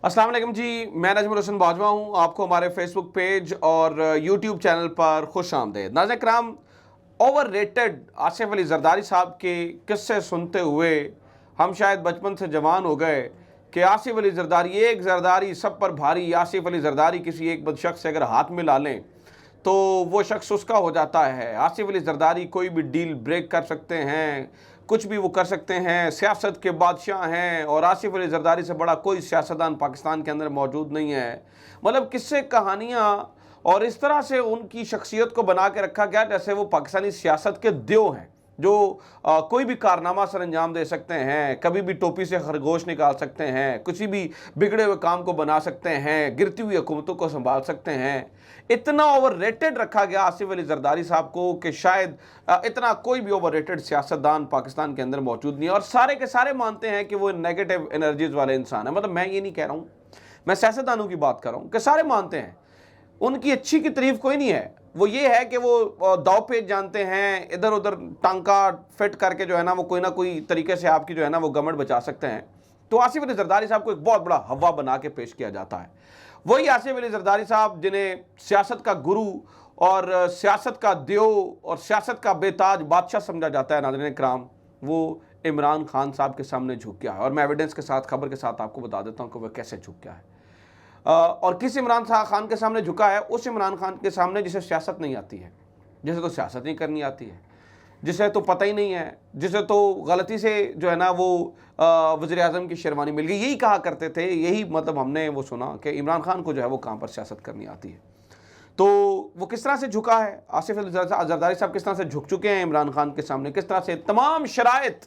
अस्सलाम वालेकुम जी, मैं नजमुल हसन बाजवा हूँ। आपको हमारे फेसबुक पेज और यूट्यूब चैनल पर खुश आमदेद। नाज़रीन किराम, ओवर रेटेड आसिफ अली जरदारी साहब के किस्से सुनते हुए हम शायद बचपन से जवान हो गए कि आसिफ अली जरदारी, एक जरदारी सब पर भारी। आसिफ अली जरदारी किसी एक बद शख्स से अगर हाथ मिला लें तो वो शख्स उसका हो जाता है। आसिफ अली जरदारी कोई भी डील ब्रेक कर सकते हैं, कुछ भी वो कर सकते हैं, सियासत के बादशाह हैं और आसिफ अली जरदारी से बड़ा कोई सियासतदान पाकिस्तान के अंदर मौजूद नहीं है। मतलब किस्से कहानियाँ और इस तरह से उनकी शख्सियत को बना के रखा गया जैसे वो पाकिस्तानी सियासत के देव हैं जो कोई भी कारनामा सर अंजाम दे सकते हैं, कभी भी टोपी से खरगोश निकाल सकते हैं, किसी भी बिगड़े हुए काम को बना सकते हैं, गिरती हुई हुकूमतों को संभाल सकते हैं। इतना ओवर रेटेड रखा गया आसिफ अली जरदारी साहब को कि शायद इतना कोई भी ओवर रेटेड सियासतदान पाकिस्तान के अंदर मौजूद नहीं है। और सारे के सारे मानते हैं कि वो नेगेटिव एनर्जीज वाले इंसान है। मतलब मैं ये नहीं कह रहा हूँ, मैं सियासतदानों की बात कर रहा हूँ कि सारे मानते हैं, उनकी अच्छी की तारीफ कोई नहीं है। वो ये है कि वो दाव पेच जानते हैं, इधर उधर टांका फिट करके जो है ना वो कोई ना कोई तरीके से आपकी जो है ना वो गवर्नमेंट बचा सकते हैं। तो आसिफ अली जरदारी साहब को एक बहुत बड़ा हवा बना के पेश किया जाता है। वही आसिफ अली जरदारी साहब जिन्हें सियासत का गुरु और सियासत का देव और सियासत का बेताज बादशाह समझा जाता है। नाज़रीन इकराम, वो इमरान खान साहब के सामने झुक गया है और मैं एविडेंस के साथ, खबर के साथ आपको बता देता हूँ कि वह कैसे झुक गया है और किस इमरान खान के सामने झुका है। उस इमरान खान के सामने जिसे सियासत नहीं आती है, जिसे तो सियासत नहीं करनी आती है, जिसे तो पता ही नहीं है, जिसे तो गलती से जो है ना वो वज़ीर आज़म की शेरवानी मिल गई। यही कहा करते थे, यही मतलब हमने वो सुना कि इमरान खान को जो है वो कहाँ पर सियासत करनी आती है। तो वो किस तरह से झुका है, आसिफ अली जरदारी साहब किस तरह से झुक चुके हैं इमरान खान के सामने, किस तरह से तमाम शराइत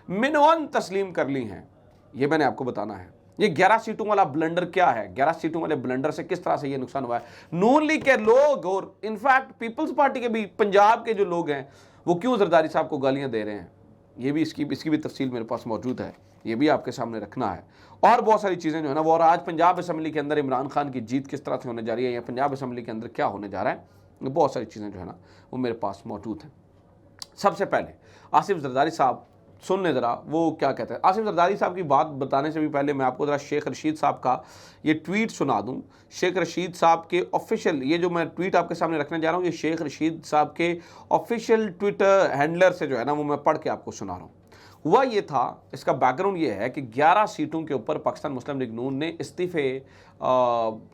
मिनवन तस्लीम कर ली हैं, ये मैंने आपको बताना है। ये 11 सीटों वाला ब्लंडर क्या है, 11 सीटों वाले ब्लंडर से किस तरह से ये नुकसान हुआ है। नून लीग के लोग और इनफैक्ट पीपल्स पार्टी के भी पंजाब के जो लोग हैं वो क्यों जरदारी साहब को गालियां दे रहे हैं, ये भी इसकी भी तफसील मेरे पास मौजूद है, ये भी आपके सामने रखना है। और बहुत सारी चीज़ें जो है ना वो, और आज पंजाब असम्बली के अंदर इमरान खान की जीत किस तरह से होने जा रही है या पंजाब असम्बली के अंदर क्या होने जा रहा है, बहुत सारी चीज़ें जो है ना वो मेरे पास मौजूद हैं। सबसे पहले आसिफ जरदारी साहब सुनने ज़रा वो क्या कहते हैं। आसिफ जरदारी साहब की बात बताने से भी पहले मैं आपको ज़रा शेख रशीद साहब का ये ट्वीट सुना दूं। शेख रशीद साहब के ऑफिशियल, ये जो मैं ट्वीट आपके सामने रखने जा रहा हूँ, ये शेख रशीद साहब के ऑफिशियल ट्विटर हैंडलर से जो है ना वो मैं पढ़ के आपको सुना रहा हूँ। हुआ ये था, इसका बैकग्राउंड ये है कि 11 सीटों के ऊपर पाकिस्तान मुस्लिम लीग नून ने इस्तीफ़े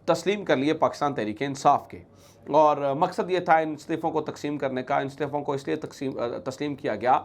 तस्लीम कर लिए पाकिस्तान तहरीक इंसाफ के, और मकसद ये था इन इस्तीफ़ों को तकसीम करने का। इन इस्तीफ़ों को इसलिए तस्लीम किया गया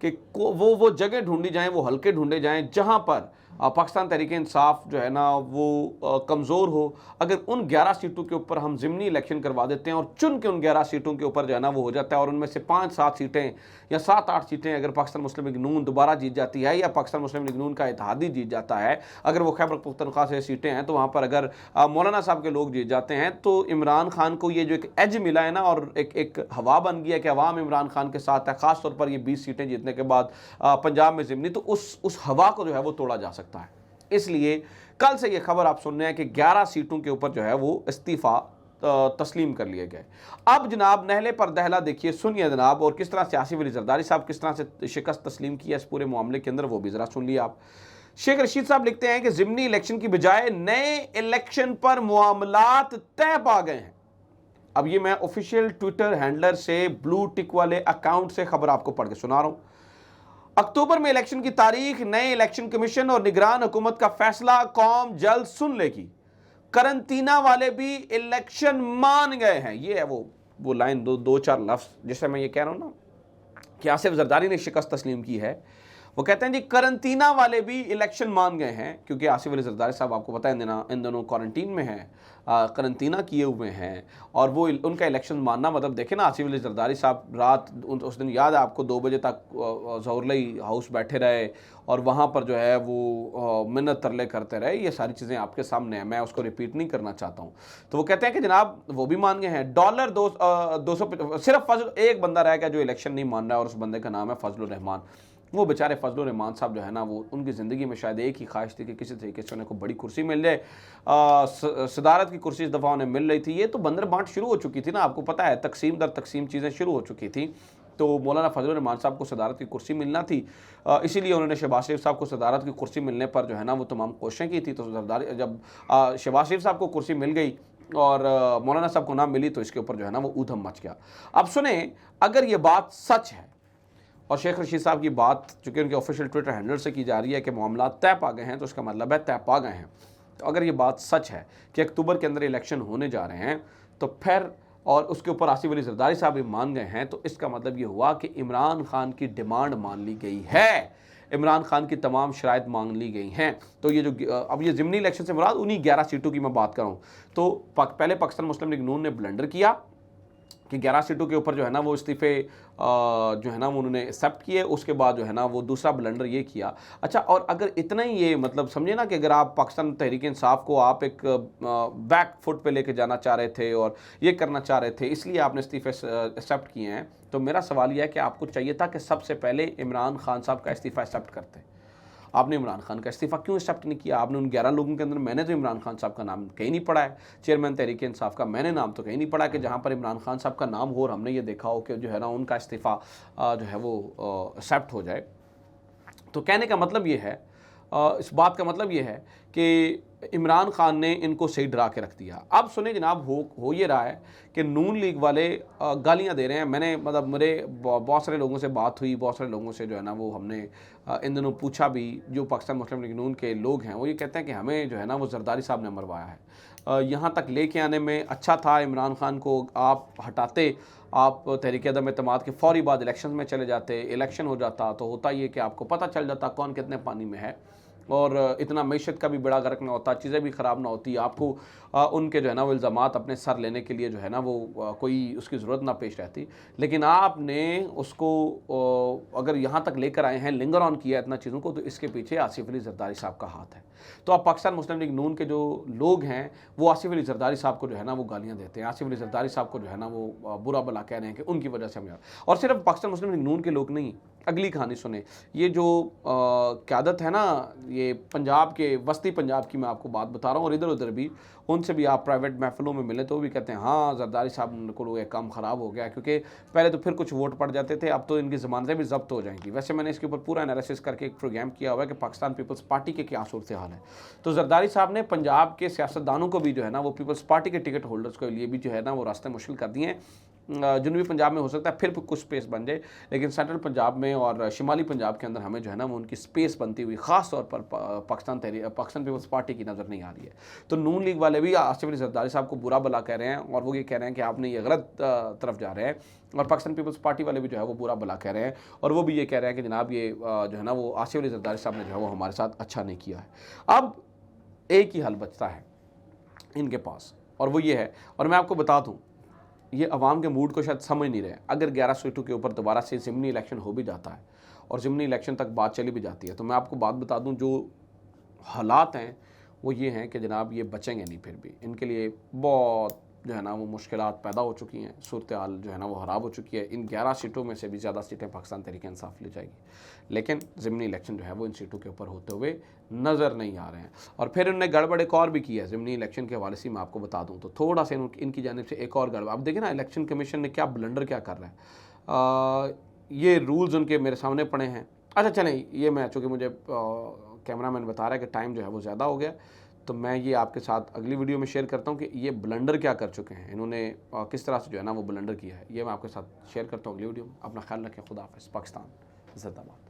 कि वो जगह ढूंढी जाएं, वो हल्के ढूंढे जाएं जहां पर पाकिस्तान तहरीक इंसाफ जो है ना वो कमज़ोर हो। अगर उन 11 सीटों के ऊपर हम ज़िमनी इलेक्शन करवा देते हैं और चुन के उन 11 सीटों के ऊपर जो है ना वो हो जाता है, और उनमें से 5-7 सीटें या 7-8 सीटें अगर पाकिस्तान मुस्लिम लीग नून दोबारा जीत जाती है या पाकिस्तान मुस्लिम लीग नून का इत्तेहादी जीत जाता है, अगर वो खैबर पख्तूनख्वा से सीटें हैं तो वहाँ पर अगर मौलाना साहब के लोग जीत जाते हैं तो इमरान खान को ये जो एक एज मिला है ना और एक हवा बन गया कि अवाम इमरान खान के साथ है, ख़ास तौर पर ये 20 सीटें जीतने के बाद पंजाब में ज़िमनी, तो उस हवा को जो है वो तोड़ा जा सकता है। इसलिए कल से ये खबर आप सुन रहे हैं कि 11 सीटों के ऊपर जो है वो इस्तीफ़ा तस्लीम कर लिए गए। अब जनाब नहले पर दहला देखिए, सुनिए जनाब, और किस तरह से आसिफ अली जरदारी साहब किस तरह से शिकस्त तस्लीम किया इस पूरे मामले के अंदर, वो भी ज़रा सुन लिया आप। शेख रशीद साहब लिखते हैं कि ज़िमनी इलेक्शन की बजाय नए इलेक्शन पर मामलात तय पा गए हैं। अब ये मैं ऑफिशियल ट्विटर हैंडलर से ब्लू टिक वाले अकाउंट से खबर आपको पढ़ के सुना रहा हूँ। अक्टूबर में इलेक्शन की तारीख, नए इलेक्शन कमीशन और निगरान हुकूमत का फैसला कौम जल्द सुन लेगी। करंटीना वाले भी इलेक्शन मान गए हैं। ये है वो लाइन, दो चार लफ्ज़ जिससे मैं ये कह रहा हूँ ना कि आसिफ जरदारी ने शिकस्त तस्लीम की है। वो कहते हैं जी करंटीना वाले भी इलेक्शन मान गए हैं, क्योंकि आसिफ अली जरदारी साहब आपको पता है इन दोनों क्वारंटीन में हैं, करंटीना किए हुए हैं, और वो उनका इलेक्शन मानना मतलब देखें ना, आसिफ अली जरदारी साहब रात उस दिन याद है आपको 2 बजे तक ज़ौरलई हाउस बैठे रहे और वहाँ पर जो है वो मिन्नत तरले करते रहे। ये सारी चीज़ें आपके सामने हैं, मैं उसको रिपीट नहीं करना चाहता हूँ। तो वो कहते हैं कि जनाब वो भी मान गए हैं। $200 सिर्फ फजल एक बंदा रह गया जो इलेक्शन नहीं मान रहा है और उस बंदे का नाम है फजलुर रहमान। वो बेचारे फजलुर रहमान साहब जो है ना वो, उनकी ज़िंदगी में शायद एक ही ख्वाहिश थी कि किसी तरीके से उन्हें को बड़ी कुर्सी मिल जाए। सदारत की कुर्सी इस दफ़ा उन्हें मिल रही थी। ये तो बंदर बांट शुरू हो चुकी थी ना, आपको पता है, तकसीम दर तकसीम चीज़ें शुरू हो चुकी थी। तो मौलाना फजल रहमान साहब को सदारत की कुर्सी मिलना थी, इसीलिए उन्होंने शहबाज शरीफ साहब को सदारत की कुर्सी मिलने पर जो है ना वो तमाम कोशिशें की थी। तो जरदारी जब शहबाज शरीफ साहब को कुर्सी मिल गई और मौलाना साहब को ना मिली तो इसके ऊपर जो है ना वो ऊधम मच गया। अब सुने, अगर ये बात सच है और शेख रशीद साहब की बात चूँकि उनके ऑफिशियल ट्विटर हैंडल से की जा रही है कि मामला तय पा गए हैं, तो इसका मतलब है तय पा गए हैं। तो अगर ये बात सच है कि अक्टूबर के अंदर इलेक्शन होने जा रहे हैं, तो फिर और उसके ऊपर आसिफ अली जरदारी साहब भी मान गए हैं, तो इसका मतलब ये हुआ कि इमरान खान की डिमांड मान ली गई है, इमरान खान की तमाम शराइत मान ली गई हैं। तो ये जो अब ये ज़िमनी इलेक्शन से मुराद उन्हीं 11 सीटों की मैं बात कर रहा हूँ। तो पहले पाकिस्तान मुस्लिम लीग नून ने ब्लंडर किया कि 11 सीटों के ऊपर जो है ना वो इस्तीफ़े जो है ना वो उन्होंने एक्सेप्ट किए। उसके बाद जो है ना वो दूसरा ब्लंडर ये किया। अच्छा, और अगर इतना ही ये मतलब समझे ना कि अगर आप पाकिस्तान तहरीक इंसाफ को आप एक बैक फुट पे लेके जाना चाह रहे थे और ये करना चाह रहे थे, इसलिए आपने इस्तीफ़े एक्सेप्ट किए हैं, तो मेरा सवाल यह है कि आपको चाहिए था कि सबसे पहले इमरान खान साहब का इस्तीफ़ा एक्सेप्ट करते। आपने इमरान खान का इस्तीफ़ा क्यों एक्सेप्ट नहीं किया? आपने उन 11 लोगों के अंदर मैंने तो इमरान खान साहब का नाम कहीं नहीं पढ़ा है, चेयरमैन तहरीक इंसाफ का मैंने नाम तो कहीं नहीं पढ़ा कि जहाँ पर इमरान खान साहब का नाम हो और हमने ये देखा हो कि जो है ना उनका इस्तीफ़ा जो है वो एक्सेप्ट हो जाए। तो कहने का मतलब ये है, इस बात का मतलब ये है कि इमरान खान ने इनको सही डरा के रख दिया। अब सुने जनाब, हो ये रहा है कि नून लीग वाले गालियां दे रहे हैं। मैंने मतलब मेरे बहुत सारे लोगों से बात हुई, बहुत सारे लोगों से जो है ना वो हमने इन दिनों पूछा भी, जो पाकिस्तान मुस्लिम लीग नून के लोग हैं, वो ये कहते हैं कि हमें जो है ना वो जरदारी साहब ने मरवाया है। यहाँ तक लेके आने में अच्छा था, इमरान खान को आप हटाते, आप तहरीक अदम एतमाद के फौरी बाद इलेक्शन में चले जाते, इलेक्शन हो जाता तो होता ये कि आपको पता चल जाता कौन कितने पानी में है और इतना मैशत का भी बड़ा गर्क ना होता, चीज़ें भी ख़राब ना होती, आपको उनके जो है ना वो इल्ज़ामात अपने सर लेने के लिए जो है ना वो कोई उसकी ज़रूरत ना पेश रहती। लेकिन आपने उसको अगर यहाँ तक लेकर आए हैं, लिंगर ऑन किया इतना चीज़ों को, तो इसके पीछे आसिफ अली जरदारी साहब का हाथ है। तो अब पाकिस्तान मुस्लिम लीग नून के जो लोग हैं वो आसिफ अली जरदारी साहब को जो है ना वो गालियाँ देते हैं, आसिफ अली जरदारी साहब को जो है ना वो बुरा भला कह रहे हैं कि उनकी वजह से हम, और सिर्फ पाकिस्तान मुस्लिम लीग नून के लोग नहीं। अगली कहानी सुने, ये जो क़यादत है ना, ये पंजाब के वस्ती पंजाब की मैं आपको बात बता रहा हूँ, और इधर उधर भी उनसे भी आप प्राइवेट महफिलों में मिले तो वो भी कहते हैं हाँ जरदारी साहब को एक काम ख़राब हो गया, क्योंकि पहले तो फिर कुछ वोट पड़ जाते थे, अब तो इनकी ज़मानतें भी जब्त हो जाएंगी। वैसे मैंने इसके ऊपर पूरा एनालिसिस करके एक प्रोग्राम किया हुआ है कि पाकिस्तान पीपल्स पार्टी के क्या सूरत हाल है। तो जरदारी साहब ने पंजाब के सियासतदानों को भी जो है ना वो पीपल्स पार्टी के टिकट होल्डर्स के लिए भी जो है ना वो रास्ते मुश्किल कर दिए हैं। जनूबी पंजाब में हो सकता है फिर कुछ स्पेस बन जाए, लेकिन सेंट्रल पंजाब में और शिमाली पंजाब के अंदर हमें जो है ना वो उनकी स्पेस बनती हुई ख़ास तौर पर पाकिस्तान पीपल्स पार्टी की नज़र नहीं आ रही है। तो नून लीग वाले भी आसिफ अली जरदारी साहब को बुरा भला कह रहे हैं और वो ये कह रहे हैं कि आपने ये गलत तरफ जा रहे हैं, और पाकिस्तान पीपल्स पार्टी वाले भी जो है वो बुरा भला कह रहे हैं और वो भी ये कह रहे हैं कि जनाब ये जो है ना वो आसिफ अली जरदारी साहब ने जो है वो हमारे साथ अच्छा नहीं किया है। अब एक ही हल बचता है इनके पास, और वो ये है, और मैं आपको बता दूँ ये अवाम के मूड को शायद समझ नहीं रहे। अगर 11 सीटों के ऊपर दोबारा से ज़िमनी इलेक्शन हो भी जाता है और ज़िमनी इलेक्शन तक बात चली भी जाती है, तो मैं आपको बात बता दूं, जो हालात हैं वो ये हैं कि जनाब ये बचेंगे नहीं, फिर भी इनके लिए बहुत जो है ना वो मुश्किलात पैदा हो चुकी हैं, सूरत हाल जो है ना वो ख़राब हो चुकी है। इन 11 सीटों में से भी ज़्यादा सीटें पाकिस्तान तहरीक इंसाफ ले जाएगी, लेकिन ज़िमनी इलेक्शन जो है वो इन सीटों के ऊपर होते हुए नज़र नहीं आ रहे हैं। और फिर उन्होंने गड़बड़ एक और भी की है ज़िमनी इलेक्शन के हवाले से, मैं आपको बता दूँ तो थोड़ा सा इनकी जानिब से एक और गड़बड़। अब देखिए ना इलेक्शन कमीशन ने क्या ब्लंडर क्या कर रहा है, ये रूल्स उनके मेरे सामने पड़े हैं। अच्छा चलें, ये मैं चूँकि मुझे कैमरा मैन बता रहा है कि टाइम जो है वो ज़्यादा हो गया, तो मैं ये आपके साथ अगली वीडियो में शेयर करता हूँ कि ये ब्लंडर क्या कर चुके हैं इन्होंने, किस तरह से जो है ना वो ब्लंडर किया है, ये मैं आपके साथ शेयर करता हूँ अगली वीडियो में। अपना ख्याल रखें, खुदा हाफ़िज़, पाकिस्तान जिंदाबाद।